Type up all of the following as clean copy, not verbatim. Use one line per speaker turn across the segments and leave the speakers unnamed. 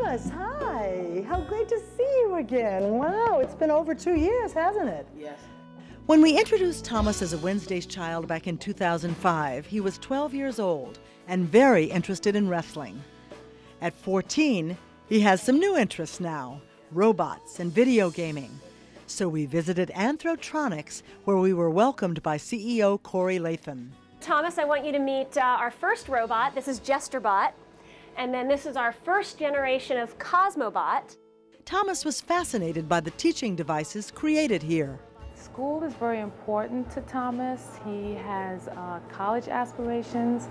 Thomas, hi. How great to see you again. Wow, it's been over 2 years, hasn't it?
Yes.
When we introduced Thomas as a Wednesday's Child back in 2005, he was 12 years old and very interested in wrestling. At 14, he has some new interests now, robots and video gaming. So we visited Anthrotronics, where we were welcomed by CEO Corey Lathan.
Thomas, I want you to meet our first robot. This is Jesterbot. And then this is our first generation of Cosmobot.
Thomas was fascinated by the teaching devices created here.
School is very important to Thomas. He has college aspirations.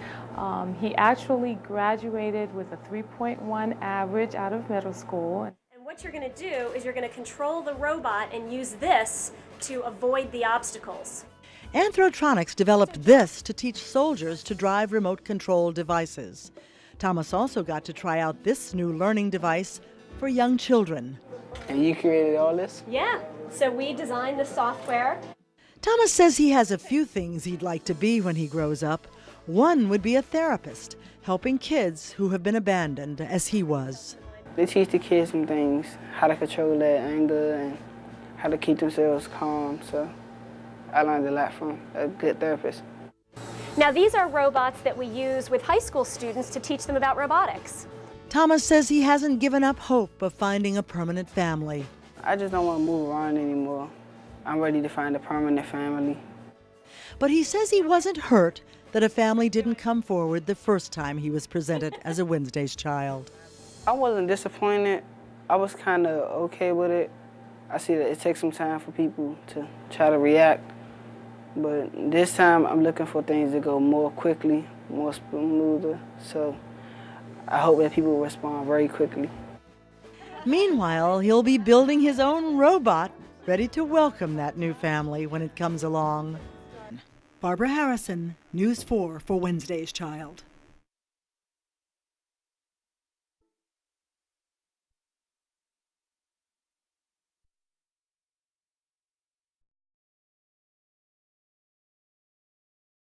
He actually graduated with a 3.1 average out of middle school.
And what you're going to do is you're going to control the robot and use this to avoid the obstacles.
Anthrotronics developed this to teach soldiers to drive remote-control devices. Thomas also got to try out this new learning device for young children.
And you created all this?
Yeah, so we designed the software.
Thomas says he has a few things he'd like to be when he grows up. One would be a therapist, helping kids who have been abandoned as he was.
They teach the kids some things, how to control their anger and how to keep themselves calm. So I learned a lot from a good therapist.
Now these are robots that we use with high school students to teach them about robotics.
Thomas says he hasn't given up hope of finding a permanent family.
I just don't want to move around anymore. I'm ready to find a permanent family.
But he says he wasn't hurt that a family didn't come forward the first time he was presented as a Wednesday's Child.
I wasn't disappointed. I was kind of okay with it. I see that it takes some time for people to try to react. But this time I'm looking for things to go more quickly, more smoother. So I hope that people respond very quickly.
Meanwhile, he'll be building his own robot, ready to welcome that new family when it comes along. Barbara Harrison, News 4 for Wednesday's Child.